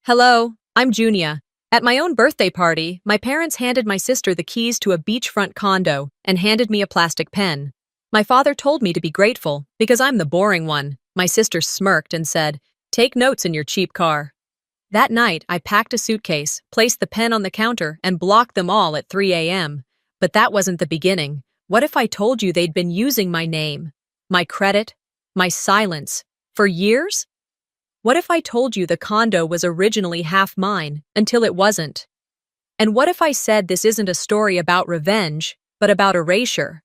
Hello, I'm Junia. At my own birthday party, my parents handed my sister the keys to a beachfront condo and handed me a plastic pen. My father told me to be grateful because I'm the boring one. My sister smirked and said, "Take notes in your cheap car." That night, I packed a suitcase, placed the pen on the counter, and blocked them all at 3 a.m. But that wasn't the beginning. What if I told you they'd been using my name, my credit, my silence, for years? What if I told you the condo was originally half mine until it wasn't? And what if I said this isn't a story about revenge, but about erasure?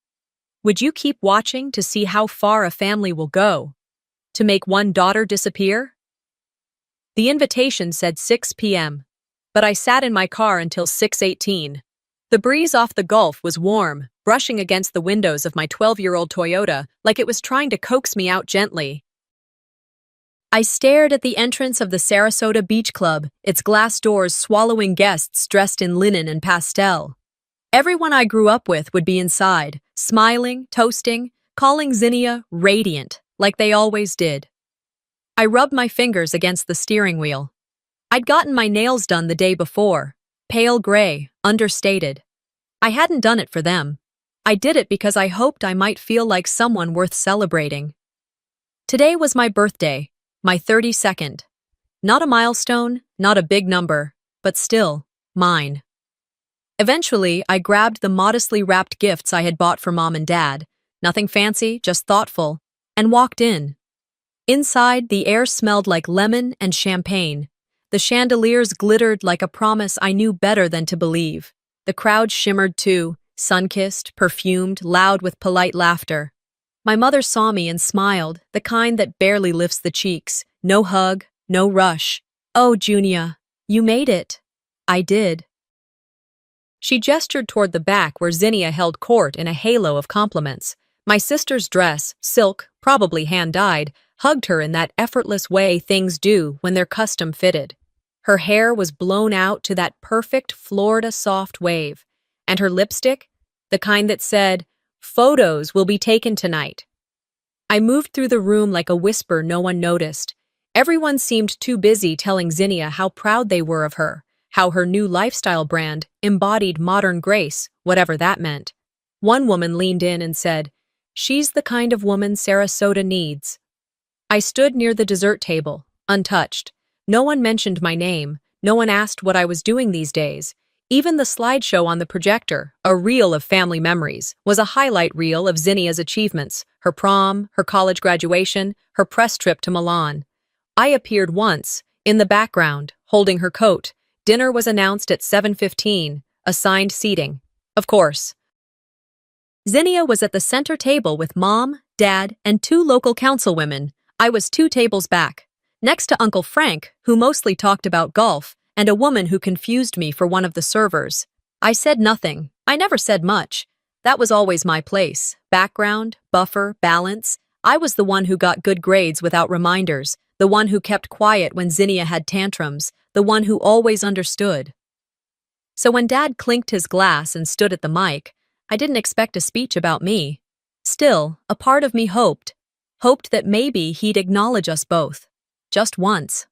Would you keep watching to see how far a family will go? To make one daughter disappear? The invitation said 6 p.m., but I sat in my car until 6:18. The breeze off the Gulf was warm, brushing against the windows of my 12-year-old Toyota like it was trying to coax me out gently. I stared at the entrance of the Sarasota Beach Club, its glass doors swallowing guests dressed in linen and pastel. Everyone I grew up with would be inside, smiling, toasting, calling Zinnia radiant, like they always did. I rubbed my fingers against the steering wheel. I'd gotten my nails done the day before, pale gray, understated. I hadn't done it for them. I did it because I hoped I might feel like someone worth celebrating. Today was my birthday. My 32nd. Not a milestone, not a big number, but still, mine. Eventually, I grabbed the modestly wrapped gifts I had bought for Mom and Dad, nothing fancy, just thoughtful, and walked in. Inside, the air smelled like lemon and champagne. The chandeliers glittered like a promise I knew better than to believe. The crowd shimmered too, sun-kissed, perfumed, loud with polite laughter. My mother saw me and smiled, the kind that barely lifts the cheeks. No hug, no rush. "Oh, Junia, you made it." I did. She gestured toward the back where Zinnia held court in a halo of compliments. My sister's dress, silk, probably hand-dyed, hugged her in that effortless way things do when they're custom-fitted. Her hair was blown out to that perfect Florida soft wave, and her lipstick, the kind that said, "Photos will be taken tonight." I moved through the room like a whisper no one noticed. Everyone seemed too busy telling Zinnia how proud they were of her, how her new lifestyle brand embodied modern grace, whatever that meant. One woman leaned in and said, "She's the kind of woman Sarasota needs." I stood near the dessert table, untouched. No one mentioned my name. No one asked what I was doing these days. Even the slideshow on the projector, a reel of family memories, was a highlight reel of Zinnia's achievements, her prom, her college graduation, her press trip to Milan. I appeared once, in the background, holding her coat. Dinner was announced at 7:15, assigned seating. Of course. Zinnia was at the center table with Mom, Dad, and 2 local councilwomen. I was 2 tables back, next to Uncle Frank, who mostly talked about golf, and a woman who confused me for one of the servers. I said nothing. I never said much. That was always my place. Background, buffer, balance. I was the one who got good grades without reminders, the one who kept quiet when Zinnia had tantrums, the one who always understood. So when Dad clinked his glass and stood at the mic, I didn't expect a speech about me. Still, a part of me hoped that maybe he'd acknowledge us both. Just once.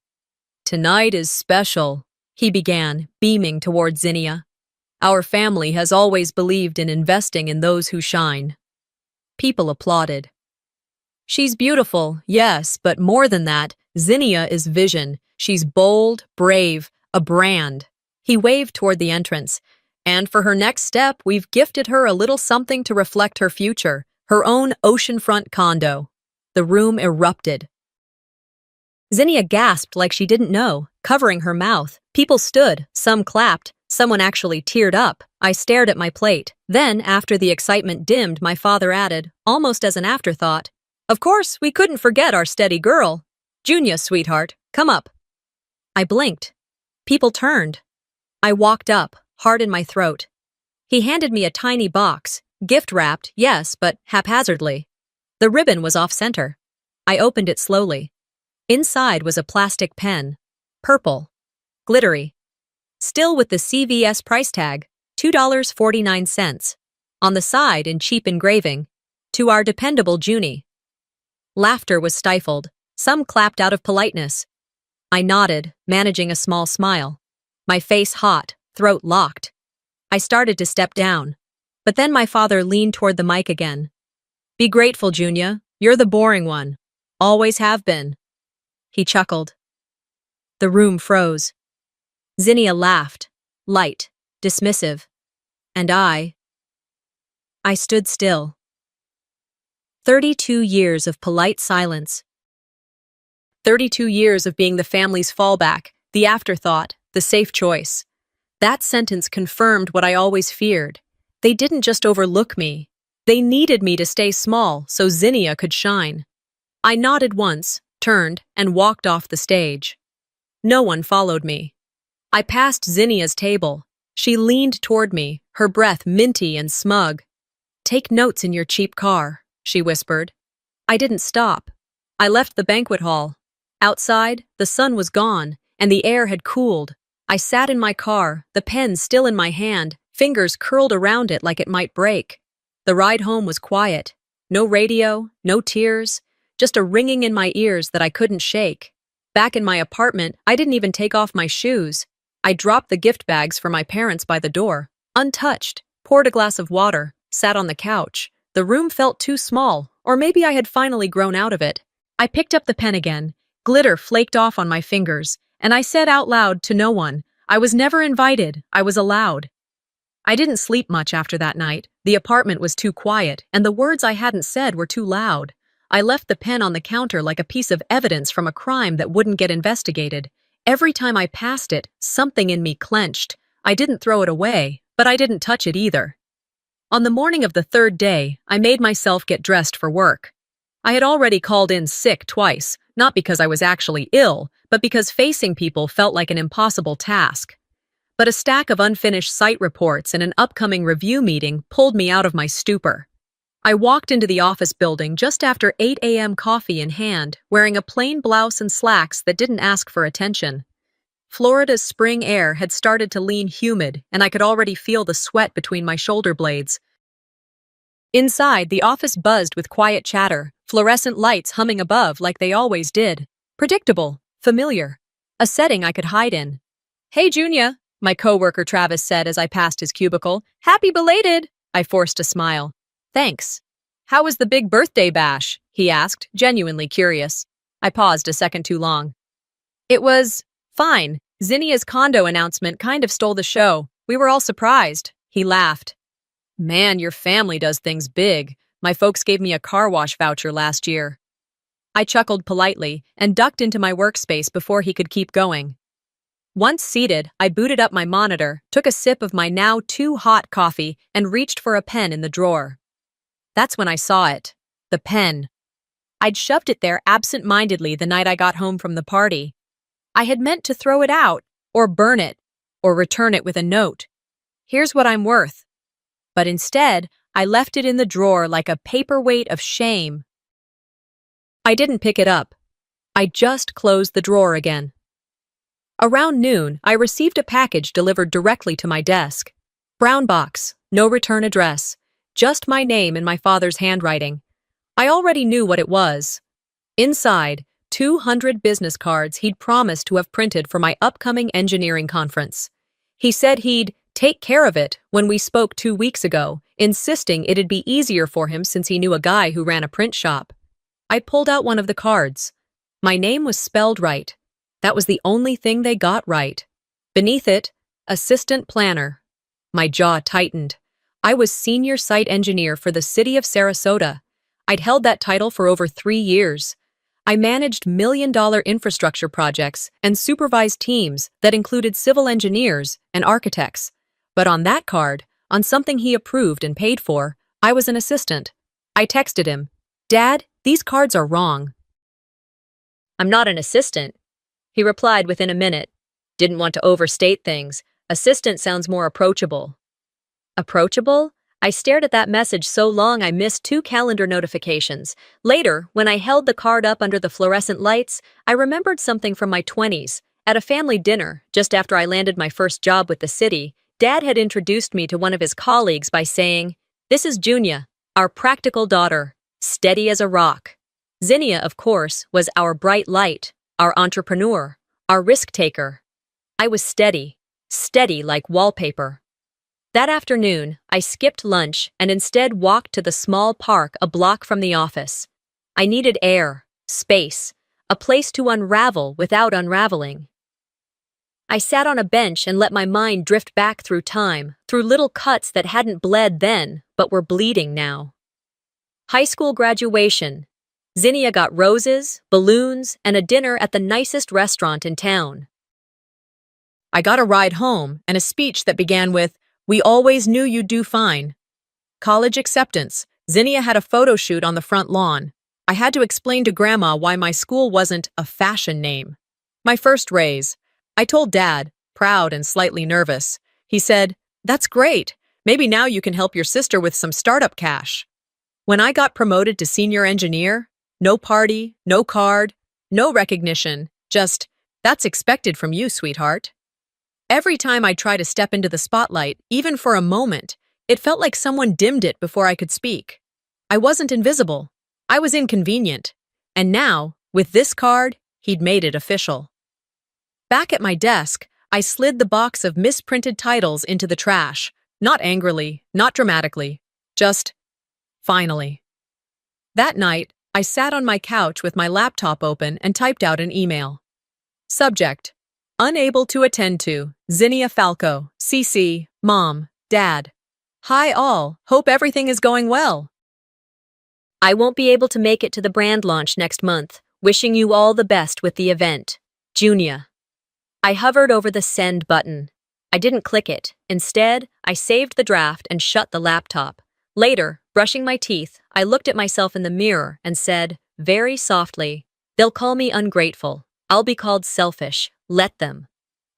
"Tonight is special," he began, beaming toward Zinnia. "Our family has always believed in investing in those who shine." People applauded. "She's beautiful, yes, but more than that, Zinnia is vision. She's bold, brave, a brand." He waved toward the entrance. "And for her next step, we've gifted her a little something to reflect her future, her own oceanfront condo." The room erupted. Zinnia gasped like she didn't know, covering her mouth. People stood, some clapped, someone actually teared up. I stared at my plate. Then, after the excitement dimmed, my father added, almost as an afterthought, "Of course, we couldn't forget our steady girl. Junia, sweetheart, come up." I blinked. People turned. I walked up, heart in my throat. He handed me a tiny box, gift-wrapped, yes, but haphazardly. The ribbon was off-center. I opened it slowly. Inside was a plastic pen, purple, glittery, still with the CVS price tag, $2.49. On the side, in cheap engraving, "To our dependable Junie." Laughter was stifled. Some clapped out of politeness. I nodded, managing a small smile. My face hot, throat locked. I started to step down. But then my father leaned toward the mic again. Be grateful, Junior. You're the boring one. Always have been. He chuckled. The room froze. Zinnia laughed, light, dismissive. And I stood still. 32 years of polite silence. 32 years of being the family's fallback, the afterthought, the safe choice. That sentence confirmed what I always feared. They didn't just overlook me. They needed me to stay small so Zinnia could shine. I nodded once, turned, and walked off the stage. No one followed me. I passed Zinnia's table. She leaned toward me, her breath minty and smug. Take notes in your cheap car, she whispered. I didn't stop. I left the banquet hall. Outside, the sun was gone, and the air had cooled. I sat in my car, the pen still in my hand, fingers curled around it like it might break. The ride home was quiet. No radio, no tears, just a ringing in my ears that I couldn't shake. Back in my apartment, I didn't even take off my shoes. I dropped the gift bags for my parents by the door, untouched, poured a glass of water, sat on the couch. The room felt too small, or maybe I had finally grown out of it. I picked up the pen again. Glitter flaked off on my fingers, and I said out loud to no one, I was never invited, I was allowed. I didn't sleep much after that night. The apartment was too quiet, and the words I hadn't said were too loud. I left the pen on the counter like a piece of evidence from a crime that wouldn't get investigated. Every time I passed it, something in me clenched. I didn't throw it away, but I didn't touch it either. On the morning of the third day, I made myself get dressed for work. I had already called in sick twice, not because I was actually ill, but because facing people felt like an impossible task. But a stack of unfinished site reports and an upcoming review meeting pulled me out of my stupor. I walked into the office building just after 8 a.m. coffee in hand, wearing a plain blouse and slacks that didn't ask for attention. Florida's spring air had started to lean humid, and I could already feel the sweat between my shoulder blades. Inside, the office buzzed with quiet chatter, fluorescent lights humming above like they always did. Predictable, familiar, a setting I could hide in. Hey, Junior, my coworker Travis said as I passed his cubicle. Happy belated! I forced a smile. Thanks. How was the big birthday bash? He asked, genuinely curious. I paused a second too long. It was fine. Zinnia's condo announcement kind of stole the show. We were all surprised. He laughed. Man, your family does things big. My folks gave me a car wash voucher last year. I chuckled politely and ducked into my workspace before he could keep going. Once seated, I booted up my monitor, took a sip of my now too hot coffee, and reached for a pen in the drawer. That's when I saw it. The pen. I'd shoved it there absent-mindedly the night I got home from the party. I had meant to throw it out, or burn it, or return it with a note. Here's what I'm worth. But instead, I left it in the drawer like a paperweight of shame. I didn't pick it up. I just closed the drawer again. Around noon, I received a package delivered directly to my desk. Brown box, no return address, just my name in my father's handwriting. I already knew what it was. Inside, 200 business cards he'd promised to have printed for my upcoming engineering conference. He said he'd take care of it when we spoke 2 weeks ago, insisting it'd be easier for him since he knew a guy who ran a print shop. I pulled out one of the cards. My name was spelled right. That was the only thing they got right. Beneath it, assistant planner. My jaw tightened. I was senior site engineer for the city of Sarasota. I'd held that title for over 3 years. I managed million-dollar infrastructure projects and supervised teams that included civil engineers and architects. But on that card, on something he approved and paid for, I was an assistant. I texted him, "Dad, these cards are wrong." "I'm not an assistant." He replied within a minute. Didn't want to overstate things. Assistant sounds more approachable. Approachable? I stared at that message so long I missed 2 calendar notifications. Later, when I held the card up under the fluorescent lights, I remembered something from my 20s. At a family dinner, just after I landed my first job with the city, Dad had introduced me to one of his colleagues by saying, "This is Junia, our practical daughter, steady as a rock." Zinnia, of course, was our bright light, our entrepreneur, our risk taker. I was steady, steady like wallpaper. That afternoon, I skipped lunch and instead walked to the small park a block from the office. I needed air, space, a place to unravel without unraveling. I sat on a bench and let my mind drift back through time, through little cuts that hadn't bled then, but were bleeding now. High school graduation. Zinnia got roses, balloons, and a dinner at the nicest restaurant in town. I got a ride home and a speech that began with, "We always knew you'd do fine." College acceptance. Zinnia had a photo shoot on the front lawn. I had to explain to Grandma why my school wasn't a fashion name. My first raise. I told Dad, proud and slightly nervous. He said, "That's great. Maybe now you can help your sister with some startup cash." When I got promoted to senior engineer, no party, no card, no recognition, just, "That's expected from you, sweetheart." Every time I tried to step into the spotlight, even for a moment, it felt like someone dimmed it before I could speak. I wasn't invisible. I was inconvenient. And now, with this card, he'd made it official. Back at my desk, I slid the box of misprinted titles into the trash. Not angrily, not dramatically. Just, finally. That night, I sat on my couch with my laptop open and typed out an email. Subject: Unable to attend to, Zinnia Falco, CC, Mom, Dad. Hi all, hope everything is going well. I won't be able to make it to the brand launch next month. Wishing you all the best with the event. Junia. I hovered over the send button. I didn't click it. Instead, I saved the draft and shut the laptop. Later, brushing my teeth, I looked at myself in the mirror and said, very softly, "They'll call me ungrateful. I'll be called selfish. Let them."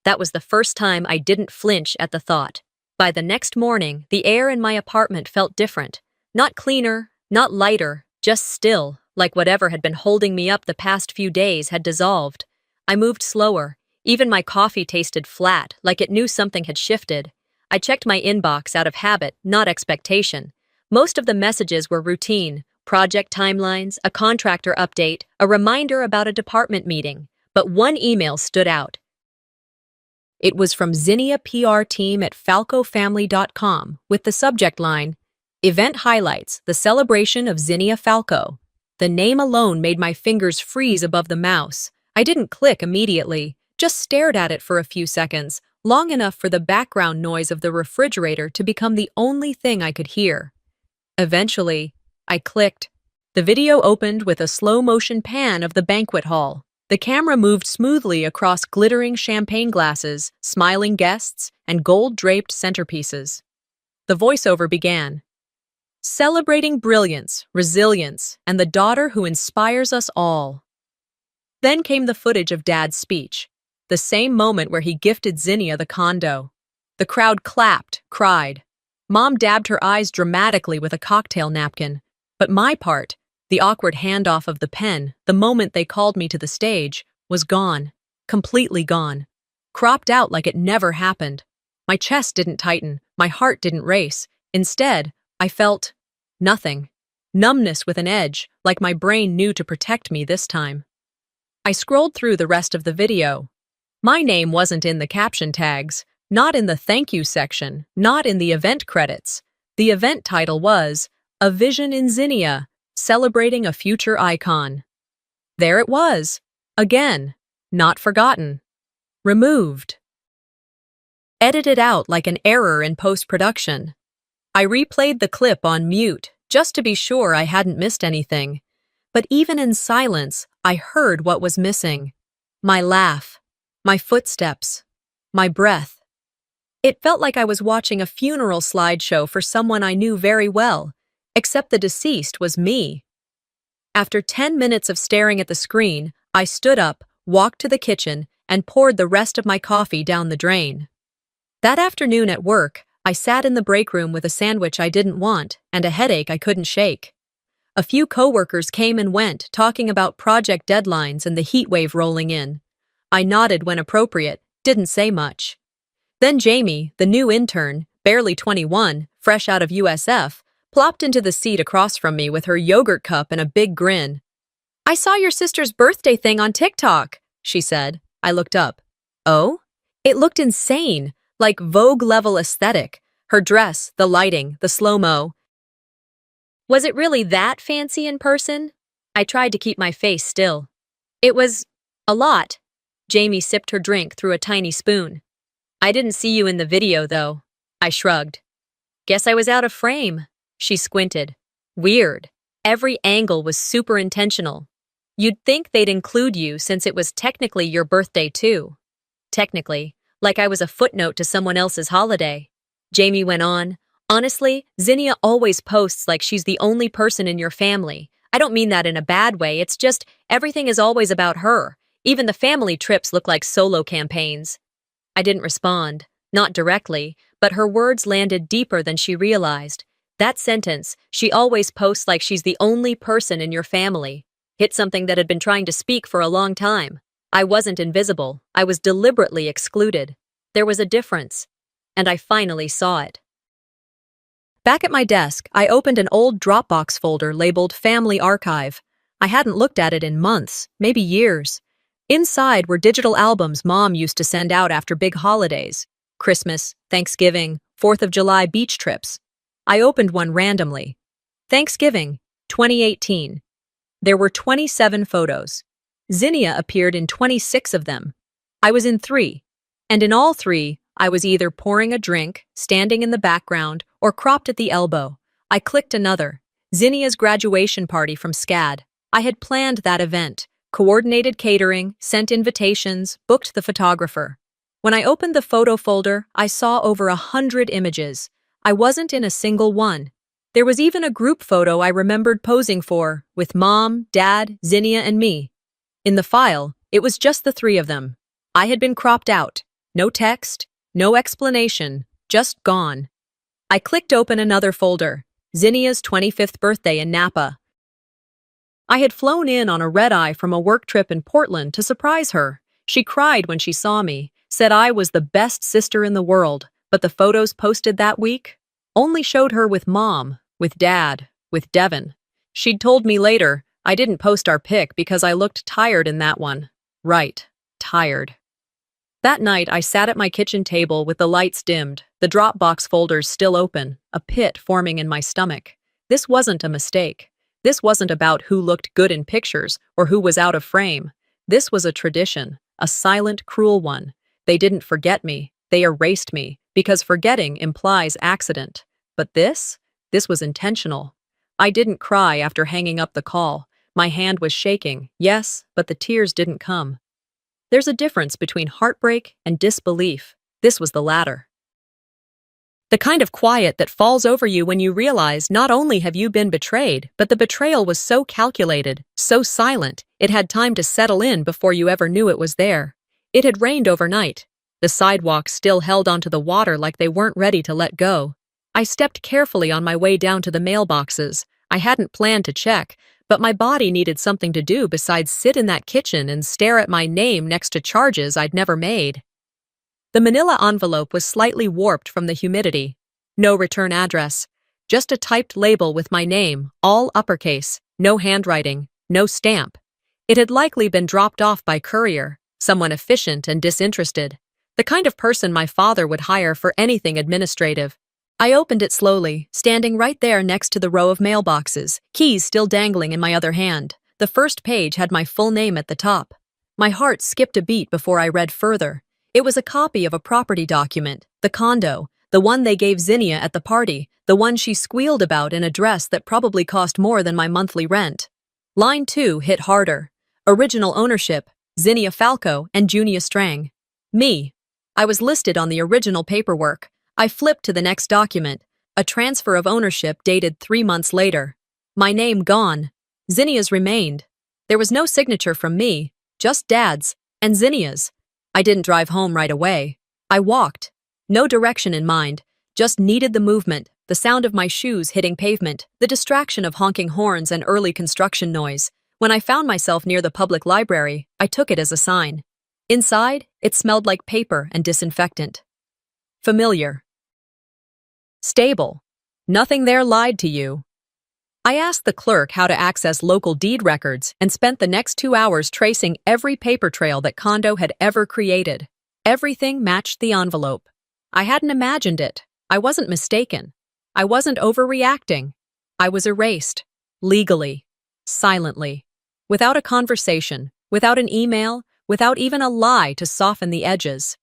That was the first time I didn't flinch at the thought. By the next morning, the air in my apartment felt different. Not cleaner, not lighter, just still, like whatever had been holding me up the past few days had dissolved. I moved slower. Even my coffee tasted flat, like it knew something had shifted. I checked my inbox out of habit, not expectation. Most of the messages were routine: project timelines, a contractor update, a reminder about a department meeting. But one email stood out. It was from Zinnia PR team at falcofamily.com with the subject line, "Event highlights the celebration of Zinnia Falco." The name alone made my fingers freeze above the mouse. I didn't click immediately, just stared at it for a few seconds, long enough for the background noise of the refrigerator to become the only thing I could hear. Eventually, I clicked. The video opened with a slow-motion pan of the banquet hall. The camera moved smoothly across glittering champagne glasses, smiling guests, and gold-draped centerpieces. The voiceover began. Celebrating brilliance, resilience, and the daughter who inspires us all. Then came the footage of Dad's speech, the same moment where he gifted Zinnia the condo. The crowd clapped, cried. Mom dabbed her eyes dramatically with a cocktail napkin. But my part, the awkward handoff of the pen, the moment they called me to the stage, was gone, completely gone, cropped out like it never happened. My chest didn't tighten, my heart didn't race. Instead, I felt nothing. Numbness with an edge, like my brain knew to protect me this time. I scrolled through the rest of the video. My name wasn't in the caption tags, not in the thank you section, not in the event credits. The event title was, "A Vision in Zinnia, Celebrating a Future Icon." There it was. Again. Not forgotten. Removed. Edited out like an error in post-production. I replayed the clip on mute, just to be sure I hadn't missed anything. But even in silence, I heard what was missing. My laugh. My footsteps. My breath. It felt like I was watching a funeral slideshow for someone I knew very well, except the deceased was me. After 10 minutes of staring at the screen, I stood up, walked to the kitchen, and poured the rest of my coffee down the drain. That afternoon at work, I sat in the break room with a sandwich I didn't want and a headache I couldn't shake. A few coworkers came and went, talking about project deadlines and the heat wave rolling in. I nodded when appropriate, didn't say much. Then Jamie, the new intern, barely 21, fresh out of USF, plopped into the seat across from me with her yogurt cup and a big grin. "I saw your sister's birthday thing on TikTok," she said. I looked up. Oh? It looked insane, like Vogue-level aesthetic. Her dress, the lighting, the slow-mo. Was it really that fancy in person? I tried to keep my face still. It was a lot. Jamie sipped her drink through a tiny spoon. I didn't see you in the video, though. I shrugged. Guess I was out of frame. She squinted. Weird. Every angle was super intentional. You'd think they'd include you since it was technically your birthday, too. Technically, like I was a footnote to someone else's holiday. Jamie went on. Honestly, Zinnia always posts like she's the only person in your family. I don't mean that in a bad way, it's just everything is always about her. Even the family trips look like solo campaigns. I didn't respond, not directly, but her words landed deeper than she realized. That sentence, she always posts like she's the only person in your family, hit something that had been trying to speak for a long time. I wasn't invisible, I was deliberately excluded. There was a difference, and I finally saw it. Back at my desk, I opened an old Dropbox folder labeled Family Archive. I hadn't looked at it in months, maybe years. Inside were digital albums Mom used to send out after big holidays. Christmas, Thanksgiving, 4th of July beach trips. I opened one randomly. Thanksgiving, 2018. There were 27 photos. Zinnia appeared in 26 of them. I was in 3. And in all 3, I was either pouring a drink, standing in the background, or cropped at the elbow. I clicked another. Zinnia's graduation party from SCAD. I had planned that event, coordinated catering, sent invitations, booked the photographer. When I opened the photo folder, I saw over 100 images. I wasn't in a single one. There was even a group photo I remembered posing for, with Mom, Dad, Zinnia, and me. In the file, it was just the 3 of them. I had been cropped out. No text, no explanation, just gone. I clicked open another folder, Zinnia's 25th birthday in Napa. I had flown in on a red-eye from a work trip in Portland to surprise her. She cried when she saw me, said I was the best sister in the world, but the photos posted that week only showed her with Mom, with Dad, with Devin. She'd told me later, I didn't post our pic because I looked tired in that one. Right, tired. That night, I sat at my kitchen table with the lights dimmed, the Dropbox folders still open, a pit forming in my stomach. This wasn't a mistake. This wasn't about who looked good in pictures or who was out of frame. This was a tradition, a silent, cruel one. They didn't forget me. They erased me, because forgetting implies accident. But this was intentional. I didn't cry after hanging up the call. My hand was shaking, yes, but the tears didn't come. There's a difference between heartbreak and disbelief. This was the latter. The kind of quiet that falls over you when you realize not only have you been betrayed, but the betrayal was so calculated, so silent, it had time to settle in before you ever knew it was there. It had rained overnight. The sidewalks still held onto the water like they weren't ready to let go. I stepped carefully on my way down to the mailboxes. I hadn't planned to check, but my body needed something to do besides sit in that kitchen and stare at my name next to charges I'd never made. The manila envelope was slightly warped from the humidity. No return address. Just a typed label with my name, all uppercase, no handwriting, no stamp. It had likely been dropped off by courier, someone efficient and disinterested. The kind of person my father would hire for anything administrative. I opened it slowly, standing right there next to the row of mailboxes, keys still dangling in my other hand. The first page had my full name at the top. My heart skipped a beat before I read further. It was a copy of a property document, the condo, the one they gave Zinnia at the party, the one she squealed about in a dress that probably cost more than my monthly rent. Line 2 hit harder. Original ownership, Zinnia Falco and Junia Strang. Me. I was listed on the original paperwork. I flipped to the next document, a transfer of ownership dated 3 months later. My name gone. Zinnia's remained. There was no signature from me, just Dad's, and Zinnia's. I didn't drive home right away. I walked. No direction in mind, just needed the movement, the sound of my shoes hitting pavement, the distraction of honking horns and early construction noise. When I found myself near the public library, I took it as a sign. Inside, it smelled like paper and disinfectant. Familiar. Stable. Nothing there lied to you. I asked the clerk how to access local deed records and spent the next 2 hours tracing every paper trail that Condo had ever created. Everything matched the envelope. I hadn't imagined it. I wasn't mistaken. I wasn't overreacting. I was erased. Legally. Silently. Without a conversation. Without an email. Without even a lie to soften the edges.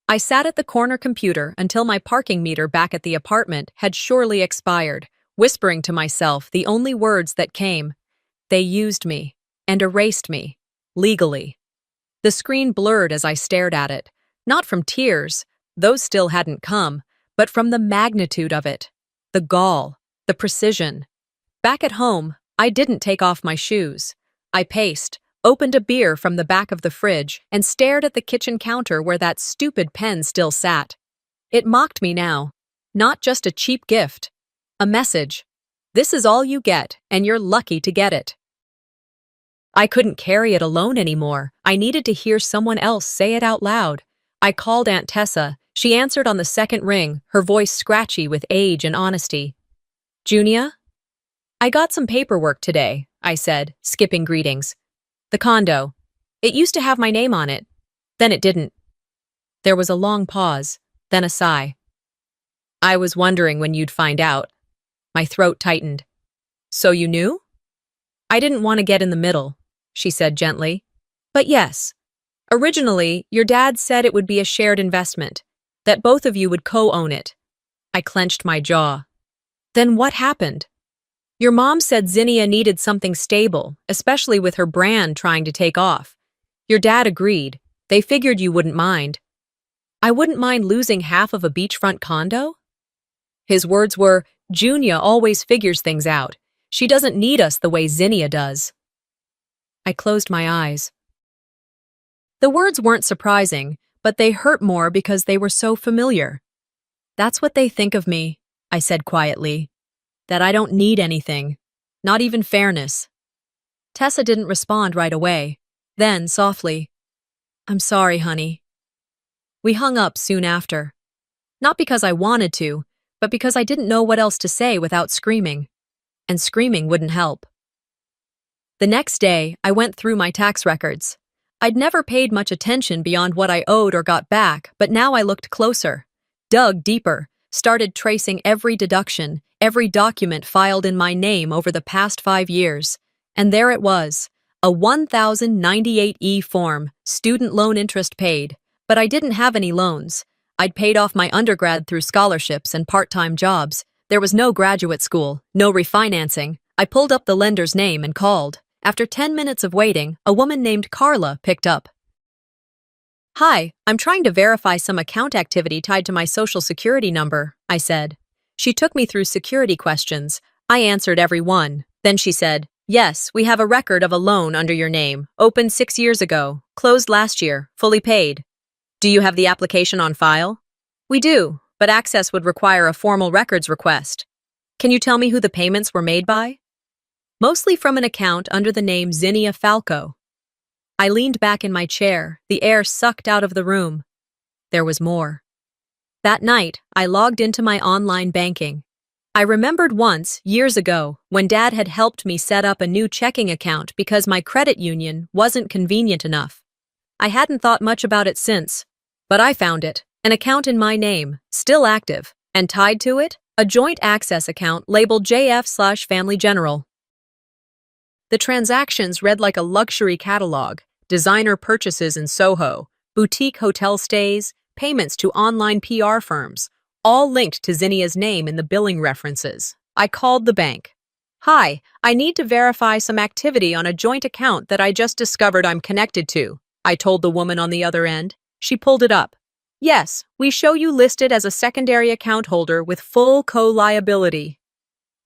I sat at the corner computer until my parking meter back at the apartment had surely expired, whispering to myself the only words that came. They used me and erased me. Legally. The screen blurred as I stared at it. Not from tears. Those still hadn't come. But from the magnitude of it. The gall. The precision. Back at home, I didn't take off my shoes. I paced, opened a beer from the back of the fridge, and stared at the kitchen counter where that stupid pen still sat. It mocked me now. Not just a cheap gift. A message. This is all you get, and you're lucky to get it. I couldn't carry it alone anymore. I needed to hear someone else say it out loud. I called Aunt Tessa. She answered on the second ring, her voice scratchy with age and honesty. Junia? I got some paperwork today, I said, skipping greetings. The condo. It used to have my name on it. Then it didn't. There was a long pause, then a sigh. I was wondering when you'd find out. My throat tightened. So you knew? I didn't want to get in the middle, she said gently. But yes. Originally, your dad said it would be a shared investment, that both of you would co-own it. I clenched my jaw. Then what happened? Your mom said Zinnia needed something stable, especially with her brand trying to take off. Your dad agreed. They figured you wouldn't mind. I wouldn't mind losing half of a beachfront condo? His words were, Junia always figures things out. She doesn't need us the way Zinnia does. I closed my eyes. The words weren't surprising, but they hurt more because they were so familiar. That's what they think of me, I said quietly. That I don't need anything, not even fairness. Tessa didn't respond right away. Then, softly, I'm sorry, honey. We hung up soon after. Not because I wanted to, but because I didn't know what else to say without screaming. And screaming wouldn't help. The next day, I went through my tax records. I'd never paid much attention beyond what I owed or got back, but now I looked closer, dug deeper, started tracing every deduction, every document filed in my name over the past 5 years. And there it was, a 1098E form, student loan interest paid. But I didn't have any loans. I'd paid off my undergrad through scholarships and part-time jobs. There was no graduate school, no refinancing. I pulled up the lender's name and called. After 10 minutes of waiting, a woman named Carla picked up. Hi, I'm trying to verify some account activity tied to my social security number, I said. She took me through security questions. I answered every one. Then she said, yes, we have a record of a loan under your name, opened 6 years ago, closed last year, fully paid. Do you have the application on file? We do, but access would require a formal records request. Can you tell me who the payments were made by? Mostly from an account under the name Zinnia Falco. I leaned back in my chair, the air sucked out of the room. There was more. That night, I logged into my online banking. I remembered once, years ago, when Dad had helped me set up a new checking account because my credit union wasn't convenient enough. I hadn't thought much about it since, but I found it, an account in my name, still active, and tied to it, a joint access account labeled JF/Family General. The transactions read like a luxury catalog, designer purchases in Soho, boutique hotel stays, payments to online PR firms, all linked to Zinnia's name in the billing references. I called the bank. Hi, I need to verify some activity on a joint account that I just discovered I'm connected to, I told the woman on the other end. She pulled it up. Yes, we show you listed as a secondary account holder with full co-liability.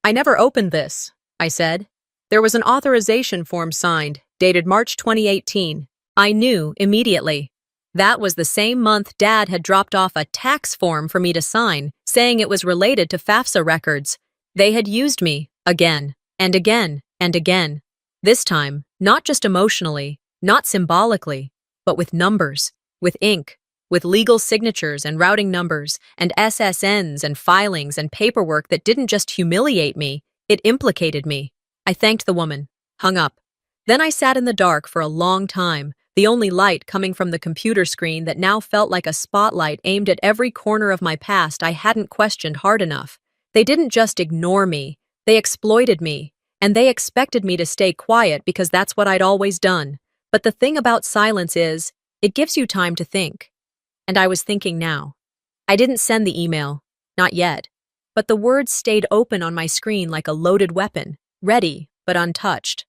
I never opened this, I said. There was an authorization form signed, dated March 2018. I knew immediately. That was the same month Dad had dropped off a tax form for me to sign, saying it was related to FAFSA records. They had used me, again, and again, and again. This time, not just emotionally, not symbolically, but with numbers, with ink, with legal signatures and routing numbers, and SSNs and filings and paperwork that didn't just humiliate me, It implicated me. I thanked the woman, hung up. Then I sat in the dark for a long time, the only light coming from the computer screen that now felt like a spotlight aimed at every corner of my past I hadn't questioned hard enough. They didn't just ignore me, they exploited me, and they expected me to stay quiet because that's what I'd always done. But the thing about silence is, it gives you time to think. And I was thinking now. I didn't send the email, not yet, but the words stayed open on my screen like a loaded weapon, ready but untouched.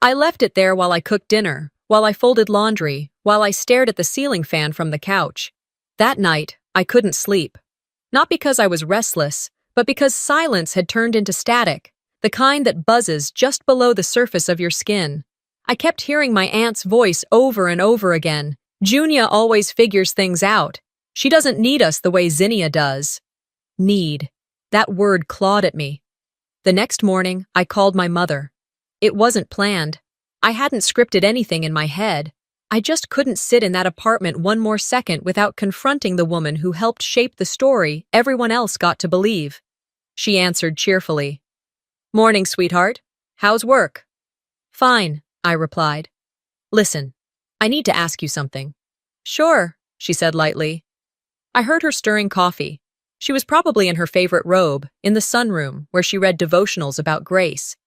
I left it there while I cooked dinner, while I folded laundry, while I stared at the ceiling fan from the couch. That night, I couldn't sleep. Not because I was restless, but because silence had turned into static, the kind that buzzes just below the surface of your skin. I kept hearing my aunt's voice over and over again. Junia always figures things out. She doesn't need us the way Zinnia does. Need. That word clawed at me. The next morning, I called my mother. It wasn't planned. I hadn't scripted anything in my head. I just couldn't sit in that apartment one more second without confronting the woman who helped shape the story everyone else got to believe. She answered cheerfully. "Morning, sweetheart. How's work?" "Fine," I replied. "Listen, I need to ask you something." "Sure," she said lightly. I heard her stirring coffee. She was probably in her favorite robe, in the sunroom, where she read devotionals about grace.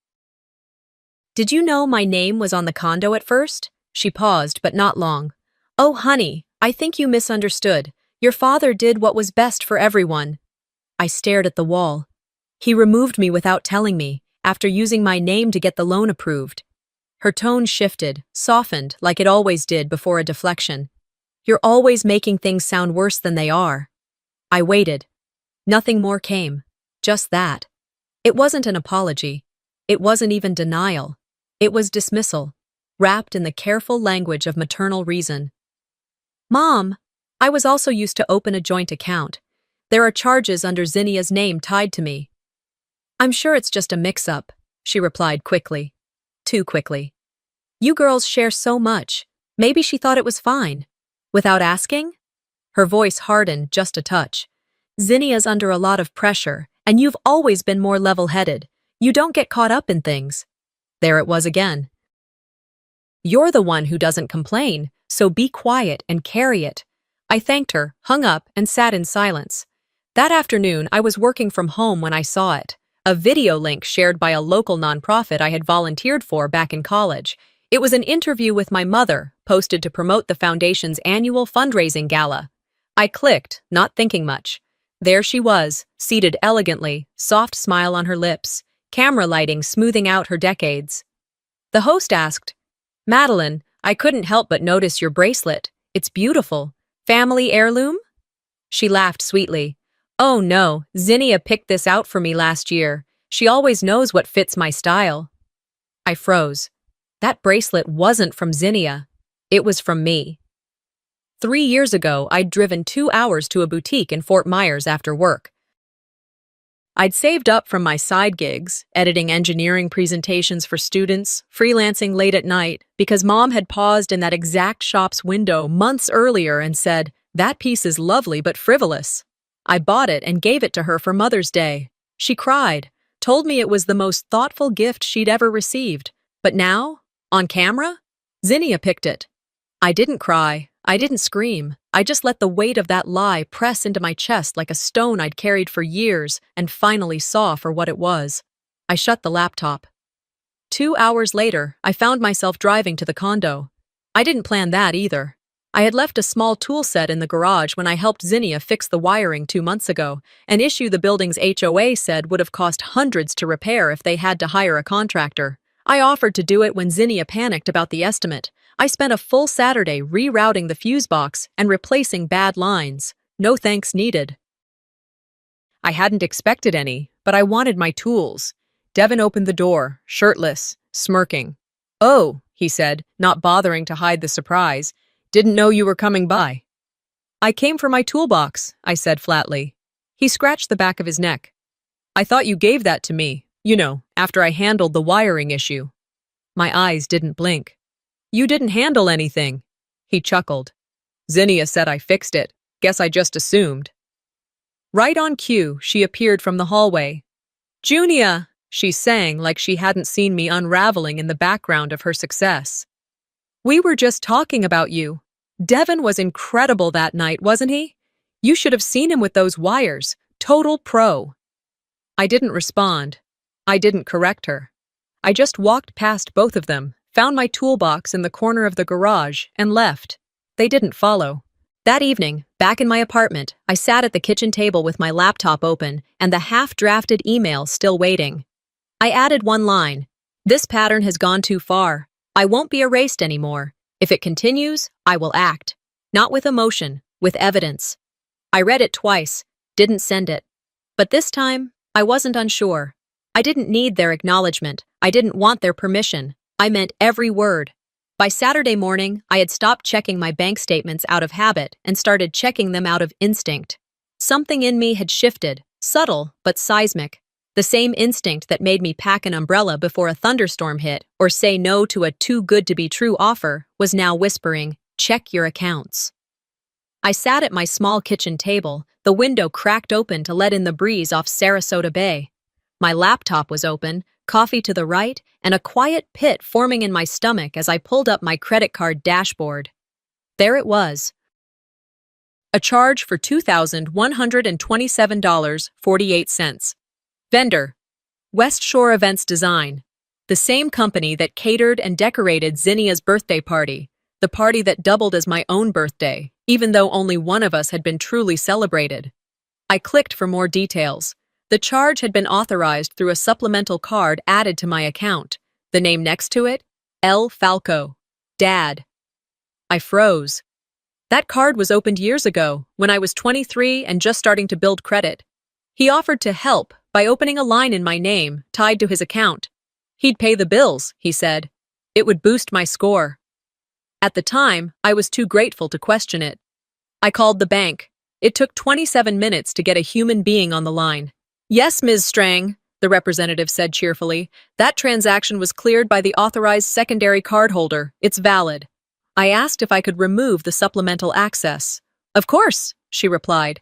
"Did you know my name was on the condo at first?" She paused, but not long. "Oh, honey, I think you misunderstood. Your father did what was best for everyone." I stared at the wall. He removed me without telling me, after using my name to get the loan approved. Her tone shifted, softened, like it always did before a deflection. "You're always making things sound worse than they are." I waited. Nothing more came. Just that. It wasn't an apology. It wasn't even denial. It was dismissal, wrapped in the careful language of maternal reason. "Mom, I was also used to open a joint account. There are charges under Zinnia's name tied to me." "I'm sure it's just a mix-up," she replied quickly. Too quickly. "You girls share so much. Maybe she thought it was fine." "Without asking?" Her voice hardened just a touch. "Zinnia's under a lot of pressure, and you've always been more level-headed. You don't get caught up in things." There it was again. "You're the one who doesn't complain, so be quiet and carry it." I thanked her, hung up, and sat in silence. That afternoon, I was working from home when I saw it. A video link shared by a local nonprofit I had volunteered for back in college. It was an interview with my mother, posted to promote the foundation's annual fundraising gala. I clicked, not thinking much. There she was, seated elegantly, soft smile on her lips, camera lighting smoothing out her decades. The host asked, "Madeline, I couldn't help but notice your bracelet. It's beautiful. Family heirloom?" She laughed sweetly. "Oh no, Zinnia picked this out for me last year. She always knows what fits my style." I froze. That bracelet wasn't from Zinnia. It was from me. 3 years ago, I'd driven 2 hours to a boutique in Fort Myers after work. I'd saved up from my side gigs, editing engineering presentations for students, freelancing late at night, because Mom had paused in that exact shop's window months earlier and said, "That piece is lovely but frivolous." I bought it and gave it to her for Mother's Day. She cried, told me it was the most thoughtful gift she'd ever received. But now, on camera, Zinnia picked it. I didn't cry. I didn't scream. I just let the weight of that lie press into my chest like a stone I'd carried for years and finally saw for what it was. I shut the laptop. 2 hours later, I found myself driving to the condo. I didn't plan that either. I had left a small tool set in the garage when I helped Zinnia fix the wiring 2 months ago, an issue the building's HOA said would have cost hundreds to repair if they had to hire a contractor. I offered to do it when Zinnia panicked about the estimate. I spent a full Saturday rerouting the fuse box and replacing bad lines. No thanks needed. I hadn't expected any, but I wanted my tools. Devin opened the door, shirtless, smirking. "Oh," he said, not bothering to hide the surprise. "Didn't know you were coming by." "I came for my toolbox," I said flatly. He scratched the back of his neck. "I thought you gave that to me, after I handled the wiring issue." My eyes didn't blink. "You didn't handle anything." He chuckled. "Zinnia said I fixed it. Guess I just assumed." Right on cue, she appeared from the hallway. Junia, she sang like she hadn't seen me unraveling in the background of her success. We were just talking about you. Devin was incredible that night, wasn't he? You should have seen him with those wires. Total pro. I didn't respond. I didn't correct her. I just walked past both of them, found my toolbox in the corner of the garage, and left. They didn't follow. That evening, back in my apartment, I sat at the kitchen table with my laptop open and the half-drafted email still waiting. I added one line. This pattern has gone too far. I won't be erased anymore. If it continues, I will act. Not with emotion, with evidence. I read it twice, didn't send it. But this time, I wasn't unsure. I didn't need their acknowledgement. I didn't want their permission. I meant every word. By Saturday morning, I had stopped checking my bank statements out of habit and started checking them out of instinct. Something in me had shifted, subtle but seismic. The same instinct that made me pack an umbrella before a thunderstorm hit or say no to a too-good-to-be-true offer was now whispering, check your accounts. I sat at my small kitchen table, the window cracked open to let in the breeze off Sarasota Bay. My laptop was open, coffee to the right, and a quiet pit forming in my stomach as I pulled up my credit card dashboard. There it was. A charge for $2,127.48. Vendor: West Shore Events Design, the same company that catered and decorated Zinnia's birthday party, the party that doubled as my own birthday, even though only one of us had been truly celebrated. I clicked for more details. The charge had been authorized through a supplemental card added to my account. The name next to it? L. Falco. Dad. I froze. That card was opened years ago, when I was 23 and just starting to build credit. He offered to help by opening a line in my name tied to his account. He'd pay the bills, he said. It would boost my score. At the time, I was too grateful to question it. I called the bank. It took 27 minutes to get a human being on the line. Yes, Ms. Strang, the representative said cheerfully. That transaction was cleared by the authorized secondary cardholder. It's valid. I asked if I could remove the supplemental access. Of course, she replied.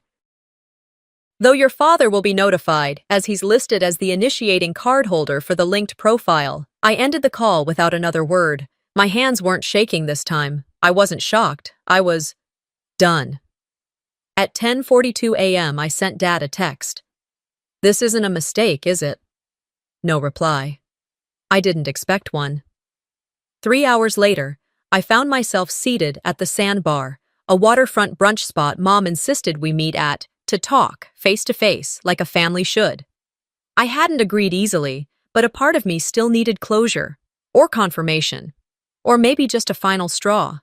Though your father will be notified, as he's listed as the initiating cardholder for the linked profile, I ended the call without another word. My hands weren't shaking this time. I wasn't shocked. I was done. At 10:42 a.m., I sent Dad a text. This isn't a mistake, is it? No reply. I didn't expect one. 3 hours later, I found myself seated at the Sandbar, a waterfront brunch spot Mom insisted we meet at, to talk, face-to-face, like a family should. I hadn't agreed easily, but a part of me still needed closure, or confirmation, or maybe just a final straw.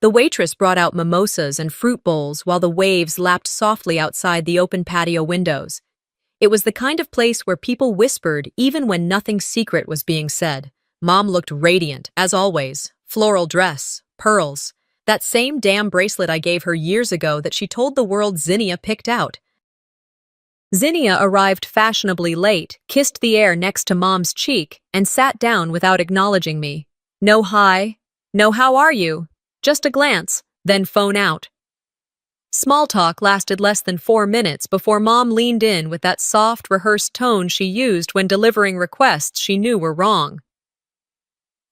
The waitress brought out mimosas and fruit bowls while the waves lapped softly outside the open patio windows. It was the kind of place where people whispered even when nothing secret was being said. Mom looked radiant, as always. Floral dress, pearls, that same damn bracelet I gave her years ago that she told the world Zinnia picked out. Zinnia arrived fashionably late, kissed the air next to Mom's cheek, and sat down without acknowledging me. No hi, no how are you, just a glance, then phone out. Small talk lasted less than 4 minutes before Mom leaned in with that soft, rehearsed tone she used when delivering requests she knew were wrong.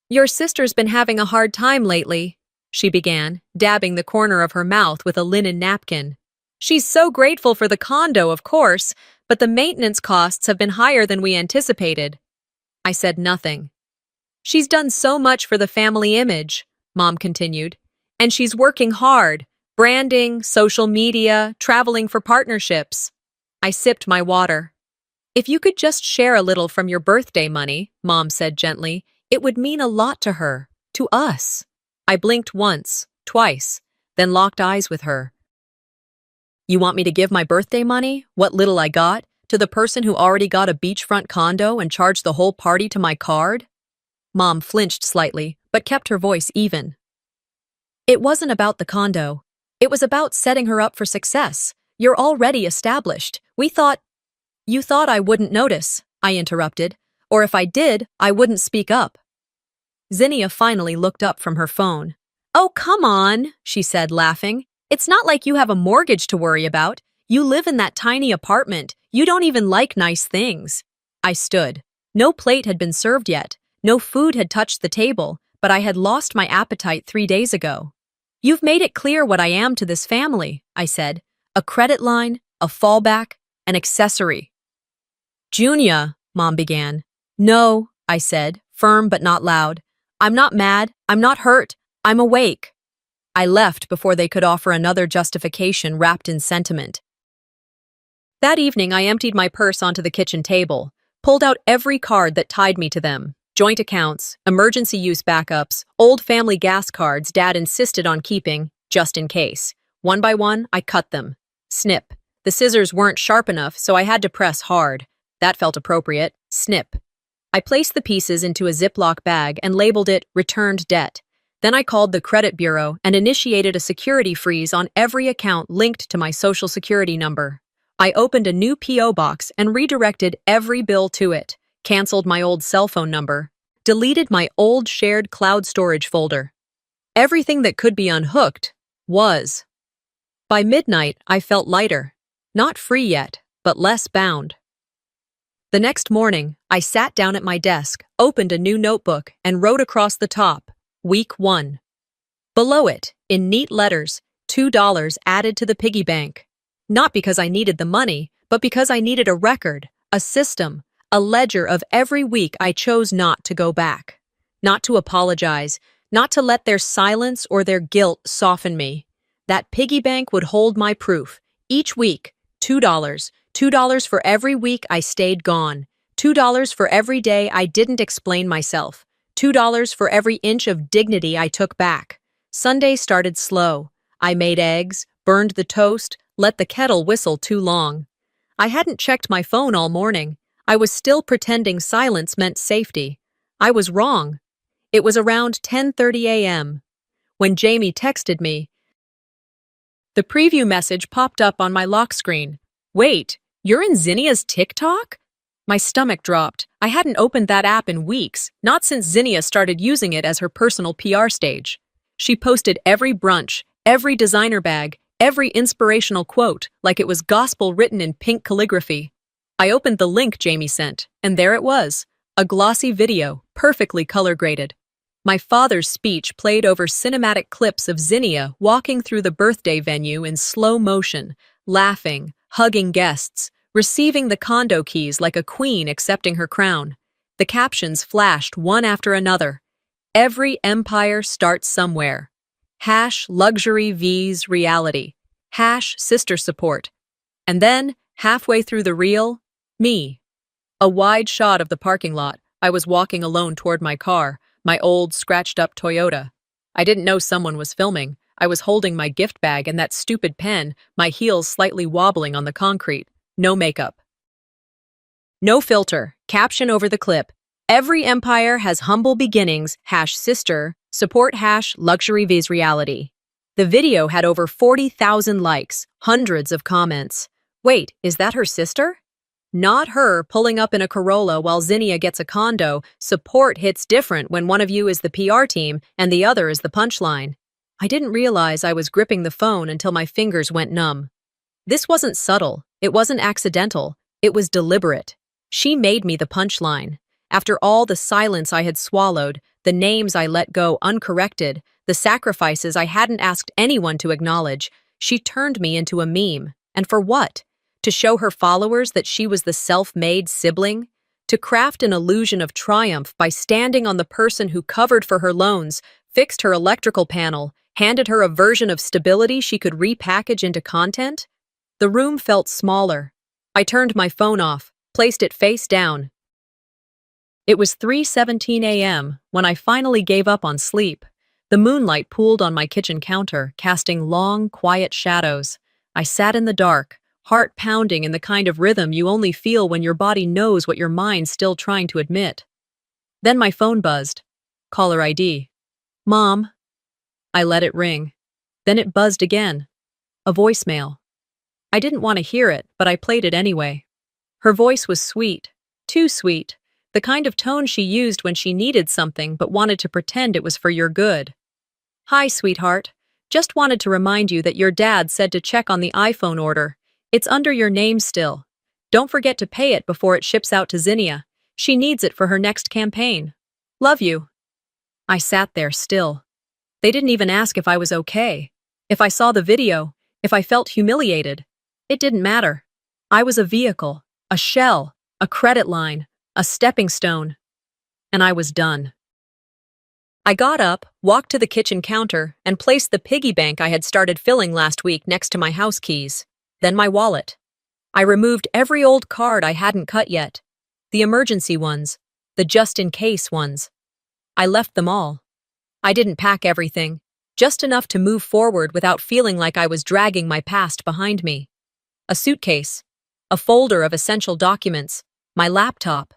Your sister's been having a hard time lately, she began, dabbing the corner of her mouth with a linen napkin. She's so grateful for the condo, of course, but the maintenance costs have been higher than we anticipated. I said nothing. She's done so much for the family image, Mom continued, and she's working hard, branding, social media, traveling for partnerships. I sipped my water. If you could just share a little from your birthday money, Mom said gently, it would mean a lot to her, to us. I blinked once, twice, then locked eyes with her. You want me to give my birthday money, what little I got, to the person who already got a beachfront condo and charged the whole party to my card? Mom flinched slightly, but kept her voice even. It wasn't about the condo. It was about setting her up for success. You're already established. You thought I wouldn't notice, I interrupted, or if I did, I wouldn't speak up. Zinnia finally looked up from her phone. Oh, come on, she said, laughing. It's not like you have a mortgage to worry about. You live in that tiny apartment. You don't even like nice things. I stood. No plate had been served yet. No food had touched the table, but I had lost my appetite 3 days ago. "You've made it clear what I am to this family," I said. "A credit line, a fallback, an accessory." "Junia," Mom began. "No," I said, firm but not loud. "I'm not mad. I'm not hurt. I'm awake." I left before they could offer another justification wrapped in sentiment. That evening, I emptied my purse onto the kitchen table, pulled out every card that tied me to them. Joint accounts, emergency use backups, old family gas cards Dad insisted on keeping, just in case. One by one, I cut them. Snip. The scissors weren't sharp enough, so I had to press hard. That felt appropriate. Snip. I placed the pieces into a Ziploc bag and labeled it Returned Debt. Then I called the credit bureau and initiated a security freeze on every account linked to my social security number. I opened a new P.O. box and redirected every bill to it, canceled my old cell phone number, deleted my old shared cloud storage folder. Everything that could be unhooked was. By midnight, I felt lighter. Not free yet, but less bound. The next morning, I sat down at my desk, opened a new notebook, and wrote across the top, Week 1. Below it, in neat letters, $2 added to the piggy bank. Not because I needed the money, but because I needed a record, a system, a ledger of every week I chose not to go back. Not to apologize, not to let their silence or their guilt soften me. That piggy bank would hold my proof. Each week, $2. $2 for every week I stayed gone. $2 for every day I didn't explain myself. $2 for every inch of dignity I took back. Sunday started slow. I made eggs, burned the toast, let the kettle whistle too long. I hadn't checked my phone all morning. I was still pretending silence meant safety. I was wrong. It was around 10:30 a.m. when Jamie texted me. The preview message popped up on my lock screen. "Wait, you're in Zinnia's TikTok?" My stomach dropped. I hadn't opened that app in weeks, not since Zinnia started using it as her personal PR stage. She posted every brunch, every designer bag, every inspirational quote, like it was gospel written in pink calligraphy. I opened the link Jamie sent, and there it was, a glossy video, perfectly color-graded. My father's speech played over cinematic clips of Zinnia walking through the birthday venue in slow motion, laughing, hugging guests, receiving the condo keys like a queen accepting her crown. The captions flashed one after another. Every empire starts somewhere. #luxury V's reality. #sister support. And then, halfway through the reel, me. A wide shot of the parking lot. I was walking alone toward my car, my old, scratched-up Toyota. I didn't know someone was filming. I was holding my gift bag and that stupid pen, my heels slightly wobbling on the concrete. No makeup. No filter. Caption over the clip. Every empire has humble beginnings. #sister. Support #luxury V's reality. The video had over 40,000 likes, hundreds of comments. Wait, is that her sister? Not her pulling up in a Corolla while Zinnia gets a condo. Support hits different when one of you is the PR team and the other is the punchline. I didn't realize I was gripping the phone until my fingers went numb. This wasn't subtle. It wasn't accidental. It was deliberate. She made me the punchline. After all the silence I had swallowed, the names I let go uncorrected, the sacrifices I hadn't asked anyone to acknowledge, she turned me into a meme. And for what? To show her followers that she was the self-made sibling? To craft an illusion of triumph by standing on the person who covered for her loans, fixed her electrical panel, handed her a version of stability she could repackage into content? The room felt smaller. I turned my phone off, placed it face down. It was 3:17 a.m. when I finally gave up on sleep. The moonlight pooled on my kitchen counter, casting long, quiet shadows. I sat in the dark, heart pounding in the kind of rhythm you only feel when your body knows what your mind's still trying to admit. Then my phone buzzed. Caller ID. Mom. I let it ring. Then it buzzed again. A voicemail. I didn't want to hear it, but I played it anyway. Her voice was sweet. Too sweet. The kind of tone she used when she needed something but wanted to pretend it was for your good. Hi, sweetheart. Just wanted to remind you that your dad said to check on the iPhone order. It's under your name still. Don't forget to pay it before it ships out to Zinnia. She needs it for her next campaign. Love you. I sat there still. They didn't even ask if I was okay, if I saw the video, if I felt humiliated. It didn't matter. I was a vehicle, a shell, a credit line, a stepping stone. And I was done. I got up, walked to the kitchen counter, and placed the piggy bank I had started filling last week next to my house keys, then my wallet. I removed every old card I hadn't cut yet, the emergency ones, the just-in-case ones. I left them all. I didn't pack everything, just enough to move forward without feeling like I was dragging my past behind me. A suitcase, a folder of essential documents, my laptop,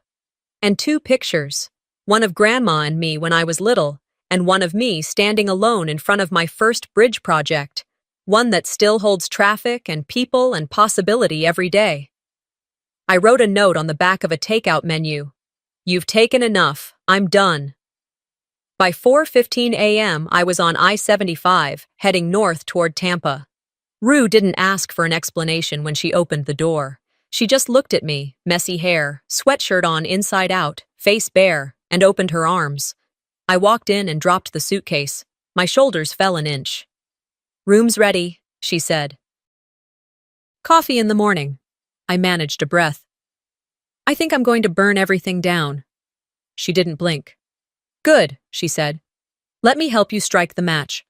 and 2 pictures, one of Grandma and me when I was little, and one of me standing alone in front of my first bridge project, one that still holds traffic and people and possibility every day. I wrote a note on the back of a takeout menu. "You've taken enough. I'm done." By 4:15 a.m., I was on I-75, heading north toward Tampa. Rue didn't ask for an explanation when she opened the door. She just looked at me, messy hair, sweatshirt on inside out, face bare, and opened her arms. I walked in and dropped the suitcase. My shoulders fell an inch. "Room's ready," she said. "Coffee in the morning." I managed a breath. "I think I'm going to burn everything down." She didn't blink. "Good," she said. "Let me help you strike the match."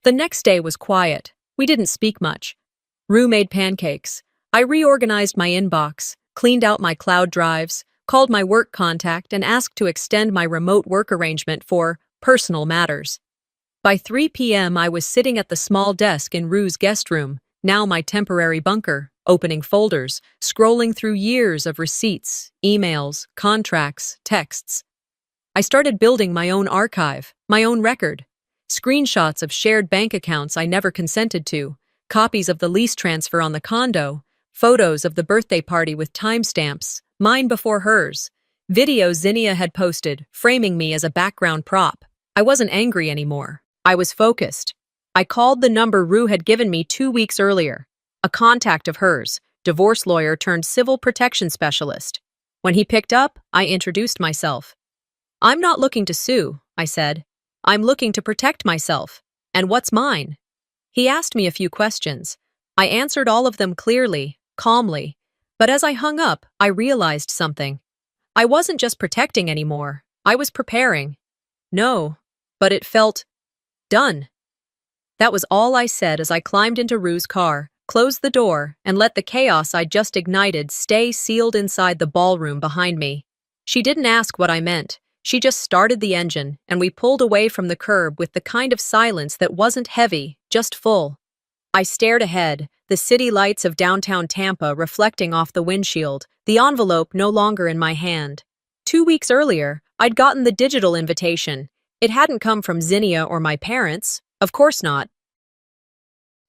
The next day was quiet. We didn't speak much. Rue made pancakes. I reorganized my inbox, cleaned out my cloud drives, called my work contact, and asked to extend my remote work arrangement for personal matters. By 3 p.m., I was sitting at the small desk in Rue's guest room, now my temporary bunker, opening folders, scrolling through years of receipts, emails, contracts, texts. I started building my own archive, my own record. Screenshots of shared bank accounts I never consented to, copies of the lease transfer on the condo, photos of the birthday party with timestamps, mine before hers, videos Zinnia had posted, framing me as a background prop. I wasn't angry anymore. I was focused. I called the number Rue had given me 2 weeks earlier, a contact of hers, divorce lawyer turned civil protection specialist. When he picked up, I introduced myself. "I'm not looking to sue," I said. "I'm looking to protect myself. And what's mine?" He asked me a few questions. I answered all of them clearly, calmly. But as I hung up, I realized something. I wasn't just protecting anymore. I was preparing. No, but it felt done. That was all I said as I climbed into Rue's car, closed the door, and let the chaos I'd just ignited stay sealed inside the ballroom behind me. She didn't ask what I meant. She just started the engine, and we pulled away from the curb with the kind of silence that wasn't heavy, just full. I stared ahead, the city lights of downtown Tampa reflecting off the windshield, the envelope no longer in my hand. 2 weeks earlier, I'd gotten the digital invitation. It hadn't come from Zinnia or my parents. Of course not.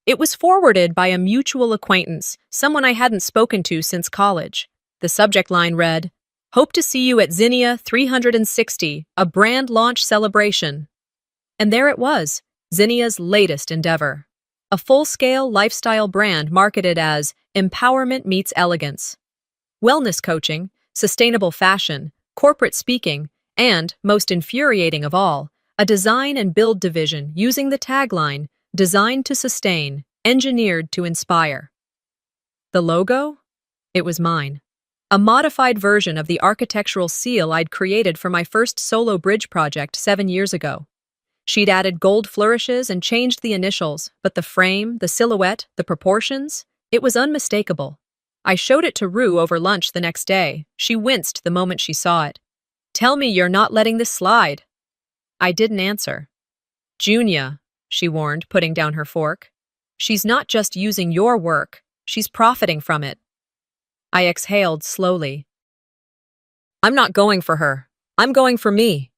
It was forwarded by a mutual acquaintance, someone I hadn't spoken to since college. The subject line read, "Hope to see you at Zinnia 360, a brand launch celebration." And there it was, Zinnia's latest endeavor. A full-scale lifestyle brand marketed as empowerment meets elegance. Wellness coaching, sustainable fashion, corporate speaking, and, most infuriating of all, a design and build division using the tagline, "Designed to sustain, engineered to inspire." The logo? It was mine. A modified version of the architectural seal I'd created for my first solo bridge project 7 years ago. She'd added gold flourishes and changed the initials, but the frame, the silhouette, the proportions, it was unmistakable. I showed it to Rue over lunch the next day. She winced the moment she saw it. "Tell me you're not letting this slide." I didn't answer. "Junia," she warned, putting down her fork. "She's not just using your work, she's profiting from it." I exhaled slowly. "I'm not going for her. I'm going for me."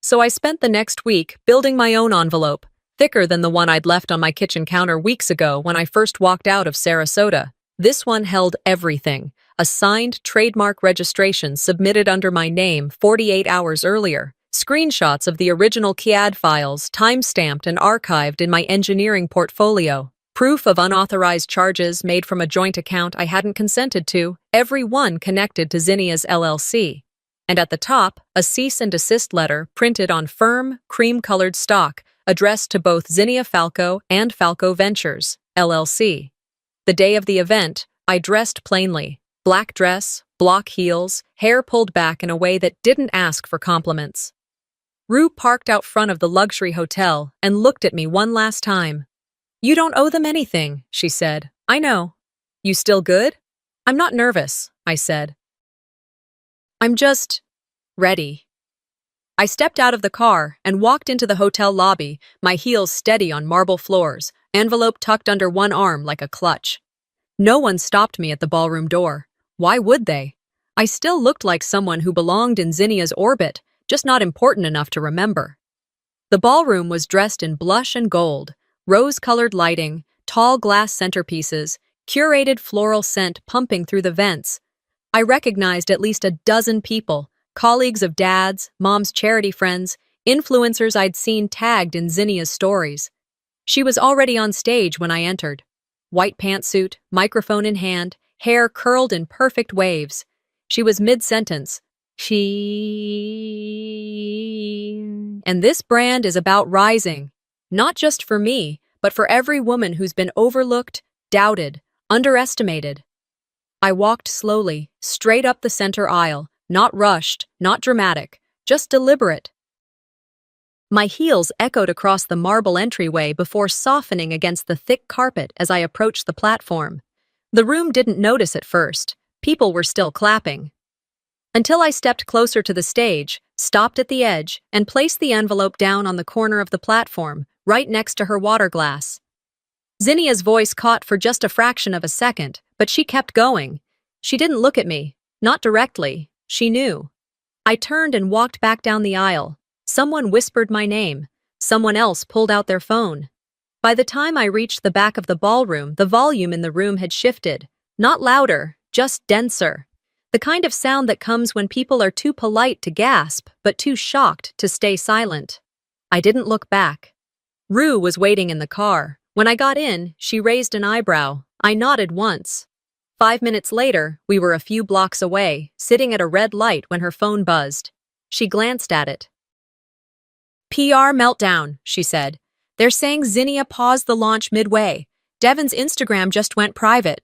So I spent the next week building my own envelope, thicker than the one I'd left on my kitchen counter weeks ago when I first walked out of Sarasota. This one held everything, a signed trademark registration submitted under my name 48 hours earlier, screenshots of the original CAD files time-stamped and archived in my engineering portfolio, Proof of unauthorized charges made from a joint account I hadn't consented to, every one connected to Zinnia's LLC. And at the top, a cease and desist letter printed on firm, cream-colored stock, addressed to both Zinnia Falco and Falco Ventures, LLC. The day of the event, I dressed plainly. Black dress, block heels, hair pulled back in a way that didn't ask for compliments. Rue parked out front of the luxury hotel and looked at me one last time. "You don't owe them anything," she said. "I know." "You still good?" "I'm not nervous," I said. "I'm just ready." I stepped out of the car and walked into the hotel lobby, my heels steady on marble floors, envelope tucked under one arm like a clutch. No one stopped me at the ballroom door. Why would they? I still looked like someone who belonged in Zinnia's orbit, just not important enough to remember. The ballroom was dressed in blush and gold, rose-colored lighting, tall glass centerpieces, curated floral scent pumping through the vents. I recognized at least a dozen people, colleagues of Dad's, Mom's charity friends, influencers I'd seen tagged in Zinnia's stories. She was already on stage when I entered. White pantsuit, microphone in hand, hair curled in perfect waves. She was mid-sentence. And this brand is about rising, not just for me, but for every woman who's been overlooked, doubted, underestimated. I walked slowly, straight up the center aisle, not rushed, not dramatic, just deliberate. My heels echoed across the marble entryway before softening against the thick carpet as I approached the platform. The room didn't notice at first. People were still clapping. Until I stepped closer to the stage, stopped at the edge, and placed the envelope down on the corner of the platform, right next to her water glass. Zinnia's voice caught for just a fraction of a second, but she kept going. She didn't look at me, not directly. She knew. I turned and walked back down the aisle. Someone whispered my name. Someone else pulled out their phone. By the time I reached the back of the ballroom, the volume in the room had shifted. Not louder, just denser. The kind of sound that comes when people are too polite to gasp, but too shocked to stay silent. I didn't look back. Rue was waiting in the car. When I got in, she raised an eyebrow. I nodded once. 5 minutes later, we were a few blocks away, sitting at a red light when her phone buzzed. She glanced at it. "PR meltdown," she said. "They're saying Zinnia paused the launch midway. Devon's Instagram just went private."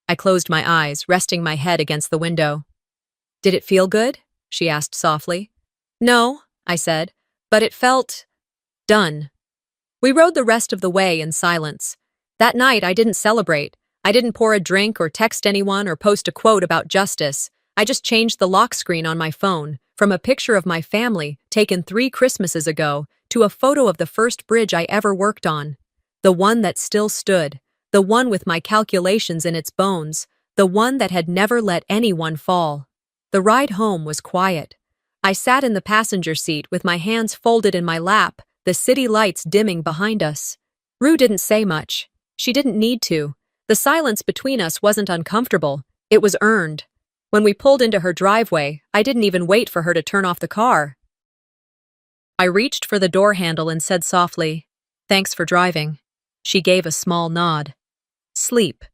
I closed my eyes, resting my head against the window. "Did it feel good?" she asked softly. "No," I said, "but it felt done." We rode the rest of the way in silence. That night, I didn't celebrate. I didn't pour a drink or text anyone or post a quote about justice. I just changed the lock screen on my phone, from a picture of my family taken 3 Christmases ago to a photo of the first bridge I ever worked on. The one that still stood, the one with my calculations in its bones, the one that had never let anyone fall. The ride home was quiet. I sat in the passenger seat with my hands folded in my lap, the city lights dimming behind us. Rue didn't say much. She didn't need to. The silence between us wasn't uncomfortable. It was earned. When we pulled into her driveway, I didn't even wait for her to turn off the car. I reached for the door handle and said softly, "Thanks for driving." She gave a small nod. "Sleep.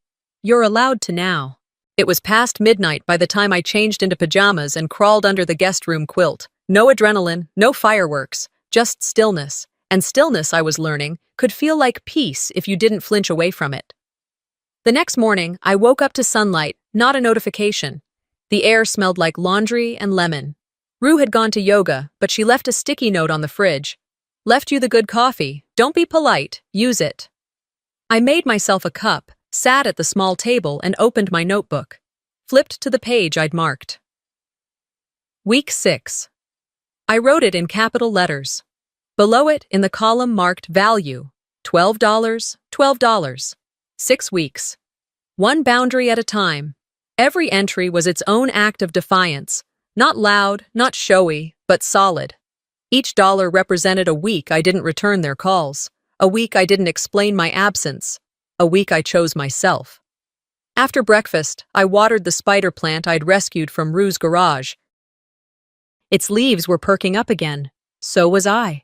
You're allowed to now." It was past midnight by the time I changed into pajamas and crawled under the guest room quilt. No adrenaline, no fireworks, just stillness. And stillness, I was learning, could feel like peace if you didn't flinch away from it. The next morning, I woke up to sunlight, not a notification. The air smelled like laundry and lemon. Rue had gone to yoga, but she left a sticky note on the fridge. "Left you the good coffee. Don't be polite. Use it." I made myself a cup, sat at the small table, and opened my notebook. Flipped to the page I'd marked. Week 6. I wrote it in capital letters. Below it, in the column marked Value, $12, $12. 6 weeks. One boundary at a time. Every entry was its own act of defiance. Not loud, not showy, but solid. Each dollar represented a week I didn't return their calls. A week I didn't explain my absence. A week I chose myself. After breakfast, I watered the spider plant I'd rescued from Rue's garage. Its leaves were perking up again. So was I.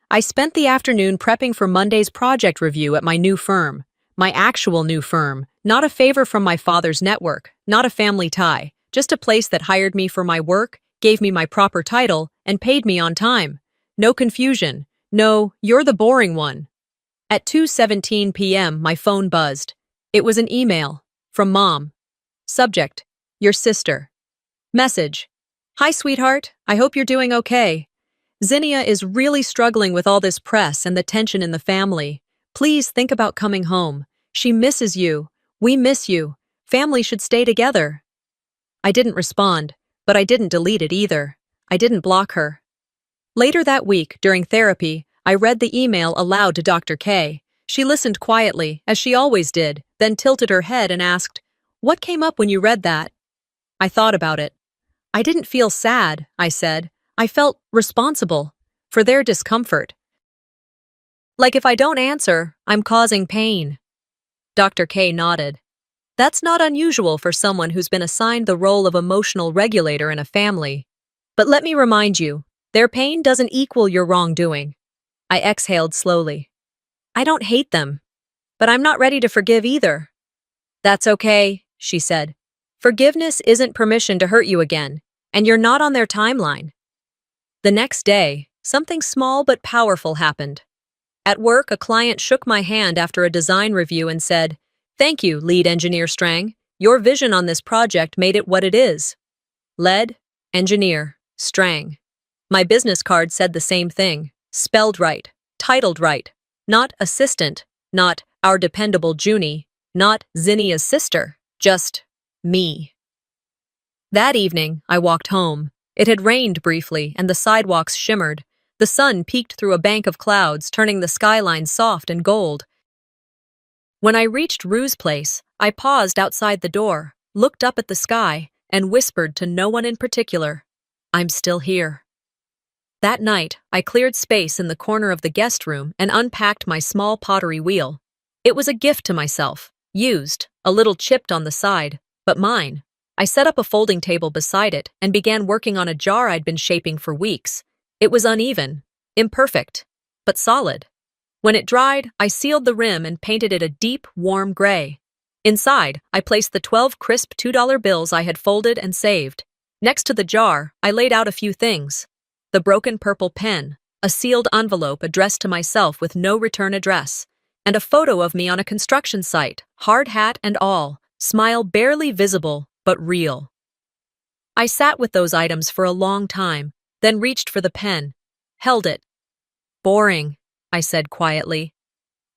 I spent the afternoon prepping for Monday's project review at my new firm. my actual new firm, not a favor from my father's network, not a family tie, just a place that hired me for my work, gave me my proper title, and paid me on time. No confusion. No, you're the boring one. At 2:17 p.m., my phone buzzed. It was an email. From Mom. Subject: Your sister. Message: Hi, sweetheart. I hope you're doing okay. Zinnia is really struggling with all this press and the tension in the family. Please think about coming home. She misses you. We miss you. Family should stay together. I didn't respond, but I didn't delete it either. I didn't block her. Later that week, during therapy, I read the email aloud to Dr. K. She listened quietly, as she always did, then tilted her head and asked, "What came up when you read that?" I thought about it. I didn't feel sad, I said. I felt responsible for their discomfort. Like if I don't answer, I'm causing pain. Dr. K nodded. That's not unusual for someone who's been assigned the role of emotional regulator in a family. But let me remind you, their pain doesn't equal your wrongdoing. I exhaled slowly. I don't hate them, but I'm not ready to forgive either. That's okay, she said. Forgiveness isn't permission to hurt you again, and you're not on their timeline. The next day, something small but powerful happened. At work, a client shook my hand after a design review and said, "Thank you, lead engineer Strang. Your vision on this project made it what it is." Lead, engineer, Strang. My business card said the same thing, spelled right, titled right. Not assistant, not our dependable Junie, not Zinnia's sister, just me. That evening, I walked home. It had rained briefly, and the sidewalks shimmered. The sun peeked through a bank of clouds, turning the skyline soft and gold. When I reached Rue's place, I paused outside the door, looked up at the sky, and whispered to no one in particular, "I'm still here." That night, I cleared space in the corner of the guest room and unpacked my small pottery wheel. It was a gift to myself, used, a little chipped on the side, but mine. I set up a folding table beside it and began working on a jar I'd been shaping for weeks. It was uneven, imperfect, but solid. When it dried, I sealed the rim and painted it a deep, warm gray. Inside, I placed the 12 crisp $2 bills I had folded and saved. Next to the jar, I laid out a few things. The broken purple pen, a sealed envelope addressed to myself with no return address, and a photo of me on a construction site, hard hat and all, smile barely visible, but real. I sat with those items for a long time, then reached for the pen, held it. "Boring," I said quietly.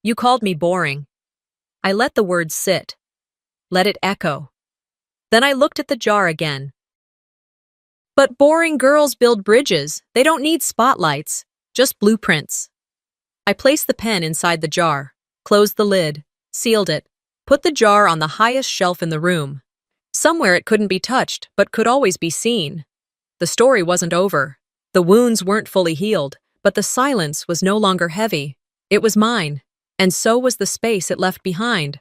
"You called me boring." I let the words sit. Let it echo. Then I looked at the jar again. But boring girls build bridges. They don't need spotlights, just blueprints. I placed the pen inside the jar, closed the lid, sealed it, put the jar on the highest shelf in the room. Somewhere it couldn't be touched, but could always be seen. The story wasn't over. The wounds weren't fully healed, but the silence was no longer heavy. It was mine, and so was the space it left behind.